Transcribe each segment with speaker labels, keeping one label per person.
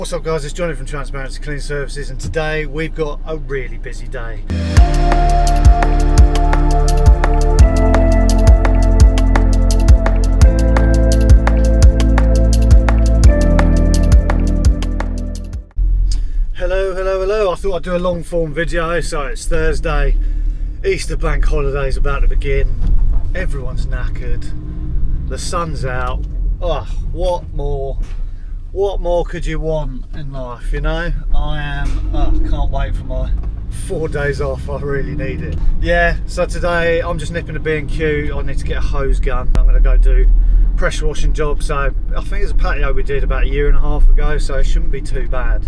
Speaker 1: What's up guys, it's Johnny from Transparency Clean Services, and today we've got a really busy day. Hello. I thought I'd do a long form video. So it's Thursday, Easter bank holiday's about to begin. Everyone's knackered, the sun's out. Oh, what more could you want in life, you know? Can't wait for my 4 days off. I really need it. Yeah, so today I'm just nipping a B&Q. I need to get a hose gun. I'm gonna go do pressure washing job. So I think it's a patio we did about 1.5 years ago, so it shouldn't be too bad.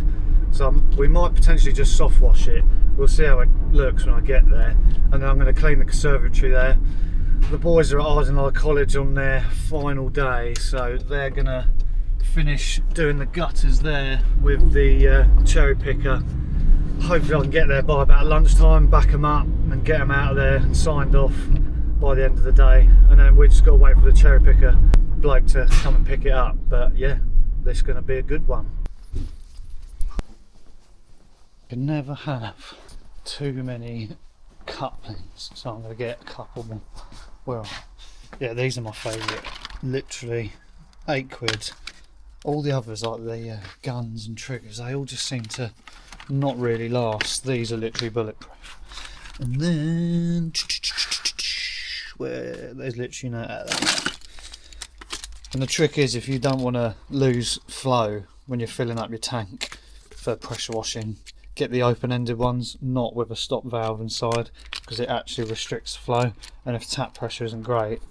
Speaker 1: So we might potentially just soft wash it. We'll see how it looks when I get there. And then I'm gonna clean the conservatory there. The boys are at Ardingly College on their final day, so they're gonna finish doing the gutters there with the cherry picker. Hopefully I can get there by about lunchtime, back them up and get them out of there and signed off by the end of the day. And then we just got to wait for the cherry picker bloke to come and pick it up. But yeah, this is going to be a good one. You can never have too many couplings, so I'm going to get a couple more. Well, yeah, these are my favourite. Literally £8. All the others, like the guns and triggers, they all just seem to not really last. These are literally bulletproof. And then where there's literally no. And the trick is, if you don't want to lose flow when you're filling up your tank for pressure washing, get the open-ended ones, not with a stop valve inside, because it actually restricts the flow. And if tap pressure isn't great,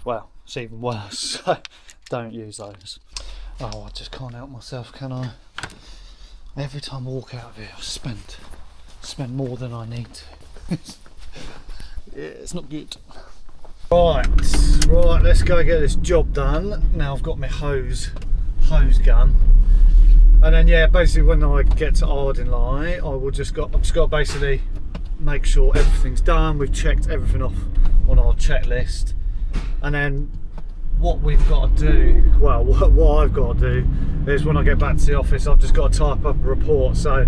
Speaker 1: well, it's even worse. So don't use those. Oh, I just can't help myself, can I? Every time I walk out of here, I spend more than I need to. Yeah, it's not good. Right, let's go get this job done. Now I've got my hose gun. And then yeah, basically when I get to Ardingly, I've just got to basically make sure everything's done. We've checked everything off on our checklist. And then what we've got to do, well, what I've got to do is when I get back to the office, I've just got to type up a report. So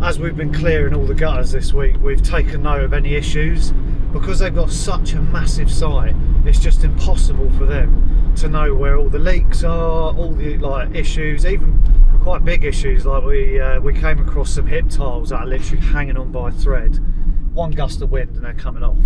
Speaker 1: as we've been clearing all the gutters this week, we've taken note of any issues. Because they've got such a massive site, it's just impossible for them to know where all the leaks are, all the issues, even quite big issues. Like we came across some hip tiles that are literally hanging on by a thread. One gust of wind and they're coming off,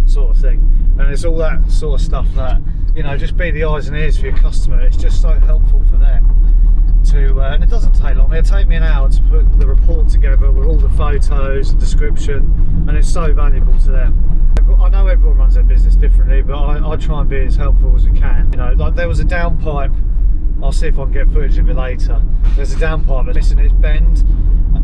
Speaker 1: sort of thing. And it's all that sort of stuff that, you know, just be the eyes and ears for your customer. It's just so helpful for them to, and it doesn't take long. It'll take me an hour to put the report together with all the photos, the description, and it's so valuable to them. I know everyone runs their business differently, but I try and be as helpful as we can. You know, like there was a downpipe. I'll see if I can get footage of it later. There's a downpipe that's missing its bend,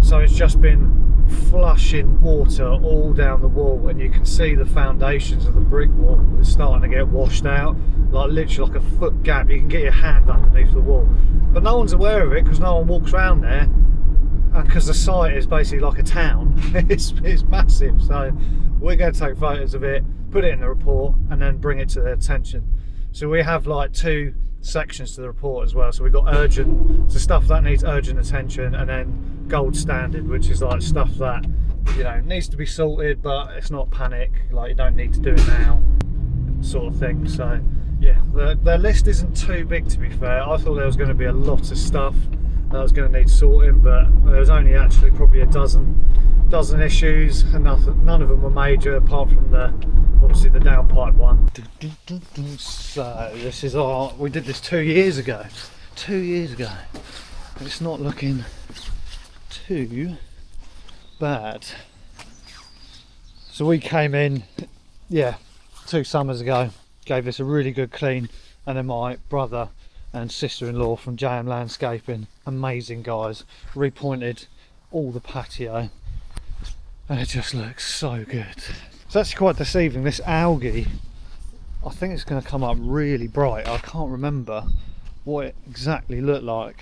Speaker 1: so it's just been flushing water all down the wall, and you can see the foundations of the brick wall is starting to get washed out, like literally like a foot gap. You can get your hand underneath the wall, but no one's aware of it because no one walks around there, and because the site is basically like a town. it's massive. So we're going to take photos of it, put it in the report, and then bring it to their attention. So we have like 2 sections to the report as well. So we've got urgent, so stuff that needs urgent attention, and then gold standard, which is like stuff that, you know, needs to be sorted but it's not panic, like you don't need to do it now, sort of thing. So yeah, the list isn't too big, to be fair. I thought there was going to be a lot of stuff that was going to need sorting, but there was only actually probably a dozen issues, and none of them were major apart from obviously the downpipe one. So this is we did this 2 years ago. It's not looking too bad. So we came in, yeah, 2 summers ago, gave this a really good clean, and then my brother and sister-in-law from JM Landscaping, amazing guys, repointed all the patio, and it just looks so good. It's actually quite deceiving. This algae, I think it's going to come up really bright. I can't remember what it exactly looked like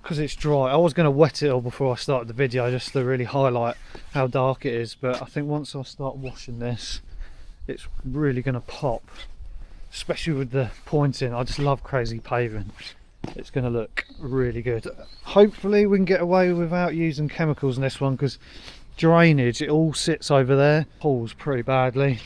Speaker 1: because it's dry. I was going to wet it all before I started the video just to really highlight how dark it is, but I think once I start washing this, it's really going to pop, especially with the pointing. I just love crazy paving. it's going to look really good. Hopefully we can get away without using chemicals in this one, because drainage, it all sits over there, pools pretty badly,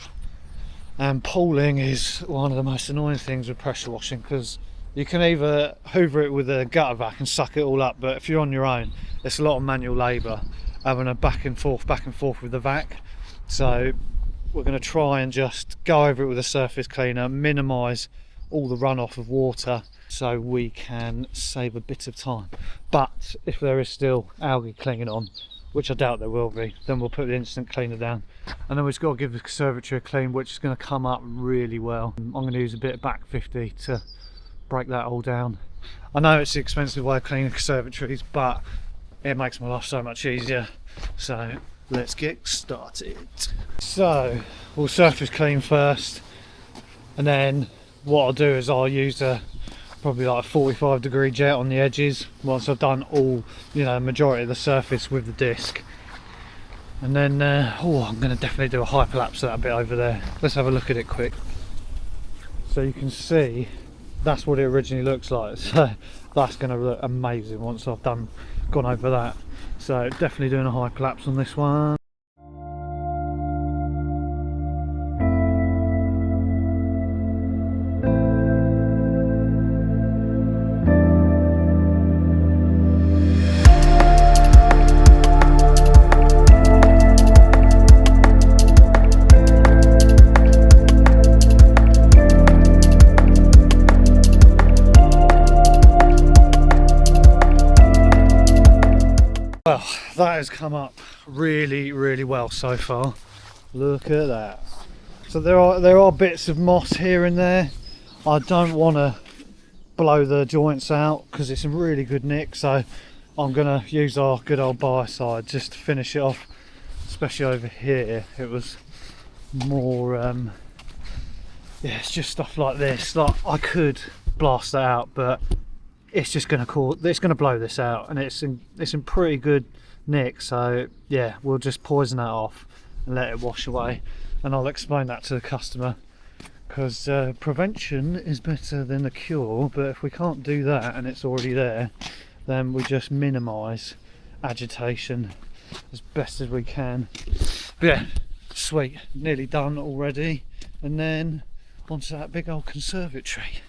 Speaker 1: and pooling is one of the most annoying things with pressure washing, because you can either hoover it with a gutter vac and suck it all up, but if you're on your own, it's a lot of manual labour having a back and forth with the vac. So we're going to try and just go over it with a surface cleaner, minimise all the runoff of water, so we can save a bit of time. But if there is still algae clinging on, which I doubt there will be, then we'll put the instant cleaner down, and then we've just got to give the conservatory a clean, which is going to come up really well. I'm going to use a bit of back 50 to break that all down. I know it's the expensive way of cleaning conservatories, but it makes my life so much easier. So let's get started. So we'll surface clean first, and then what I'll do is I'll use probably like a 45-degree jet on the edges once I've done all, majority of the surface with the disc. And then I'm going to definitely do a hyperlapse of that bit over there. Let's have a look at it quick. So you can see that's what it originally looks like. So that's going to look amazing once I've gone over that. So definitely doing a hyperlapse on this one. Well, that has come up really well so far. Look at that. So there are bits of moss here and there. I don't want to blow the joints out because it's in really good nick, so I'm going to use our good old biocide just to finish it off. Especially over here, it was more yeah, it's just stuff like this. Like, I could blast that out, but it's just going to blow this out, and it's in pretty good nick. So yeah, we'll just poison that off and let it wash away, and I'll explain that to the customer, because prevention is better than the cure. But if we can't do that and it's already there, then we just minimise agitation as best as we can. But yeah, sweet, nearly done already, and then onto that big old conservatory.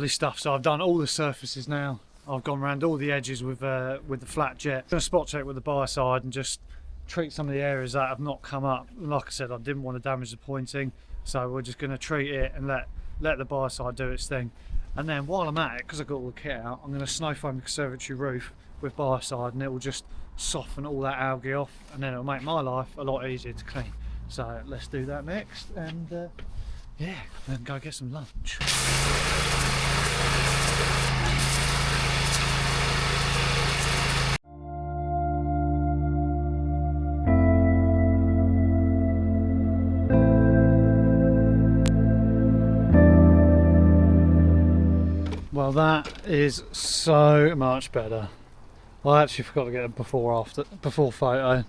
Speaker 1: Stuff. So I've done all the surfaces now. I've gone around all the edges with the flat jet. I'm going to spot check with the biocide and just treat some of the areas that have not come up. Like I said, I didn't want to damage the pointing, so we're just going to treat it and let the biocide do its thing. And then while I'm at it, because I've got all the kit out, I'm going to snow foam the conservatory roof with biocide, and it will just soften all that algae off, and then it'll make my life a lot easier to clean. So let's do that next, and yeah, then go get some lunch. Well, that is so much better. I actually forgot to get a before photo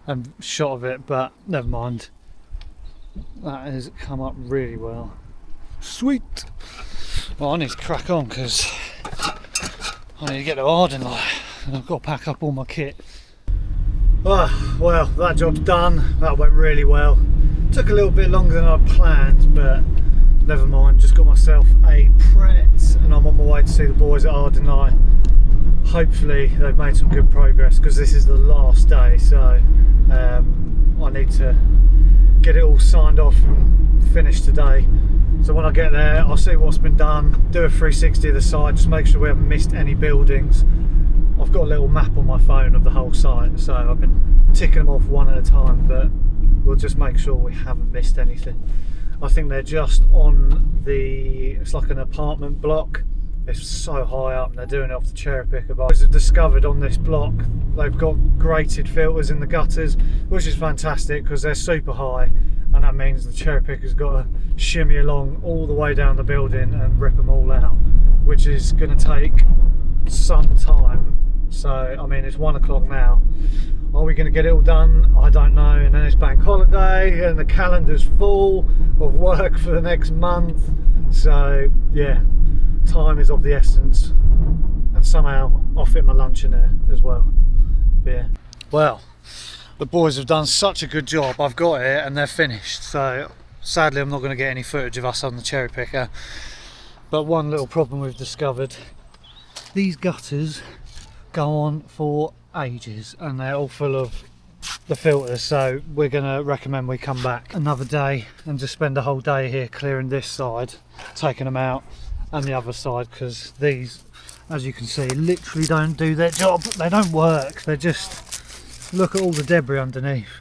Speaker 1: and shot of it, but never mind. That has come up really well. Sweet. Well, I need to crack on because I need to get to Ardingly and I've got to pack up all my kit. Oh, well, that job's done. That went really well. Took a little bit longer than I planned, but never mind. Just got myself a Pret and I'm on my way to see the boys at Ardingly. Hopefully they've made some good progress, because this is the last day, so I need to get it all signed off and finished today. So when I get there, I'll see what's been done, do a 360 of the site, just make sure we haven't missed any buildings. I've got a little map on my phone of the whole site, so I've been ticking them off one at a time, but we'll just make sure we haven't missed anything. I think they're just on it's like an apartment block. It's so high up, and they're doing it off the cherry picker. But I've discovered on this block, they've got grated filters in the gutters, which is fantastic because they're super high, and that means the cherry picker's got to shimmy along all the way down the building and rip them all out, which is going to take some time. So I mean, it's 1 o'clock now. Are we going to get it all done? I don't know. And then it's bank holiday and the calendar's full of work for the next month. So yeah, time is of the essence. And somehow I'll fit my lunch in there as well. But yeah. Well, the boys have done such a good job. I've got it and they're finished. So sadly I'm not going to get any footage of us on the cherry picker. But one little problem we've discovered. These gutters go on for ages and they're all full of the filters, so we're gonna recommend we come back another day and just spend a whole day here clearing this side, taking them out, and the other side, because these, as you can see, literally don't do their job. They don't work. They're just, look at all the debris underneath.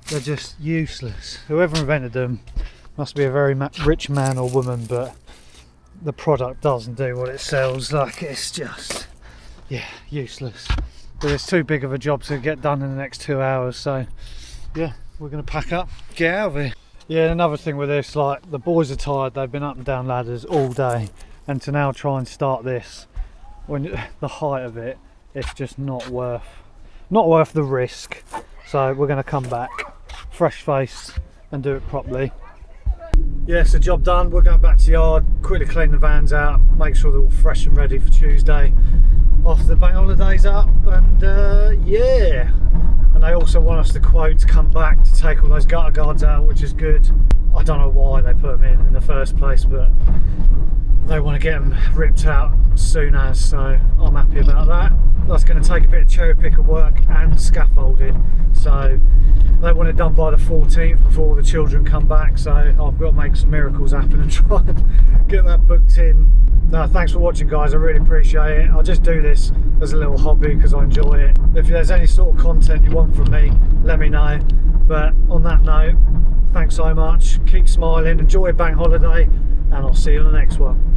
Speaker 1: They're just useless. Whoever invented them must be a very rich man or woman, but the product doesn't do what it sells. Like, it's just, yeah, useless. But it's too big of a job to get done in the next 2 hours, so yeah, we're gonna pack up, get out of here. Yeah, and another thing with this, like, the boys are tired. They've been up and down ladders all day, and to now try and start this when the height of it, it's just not worth the risk. So we're gonna come back fresh faced and do it properly. Yeah, so job done. We're going back to the yard, quickly clean the vans out, make sure they're all fresh and ready for Tuesday after the bank holidays up. And yeah, and they also want us to quote to come back to take all those gutter guards out, which is good. I don't know why they put them in the first place, but they want to get them ripped out as soon as, so I'm happy about that. That's going to take a bit of cherry picker work and scaffolding, so they want it done by the 14th before the children come back, so I've got to make some miracles happen and try and get that booked in. No, thanks for watching, guys. I really appreciate it. I'll just do this as a little hobby because I enjoy it. If there's any sort of content you want from me, let me know. But on that note, thanks so much. Keep smiling, enjoy bank holiday, and I'll see you on the next one.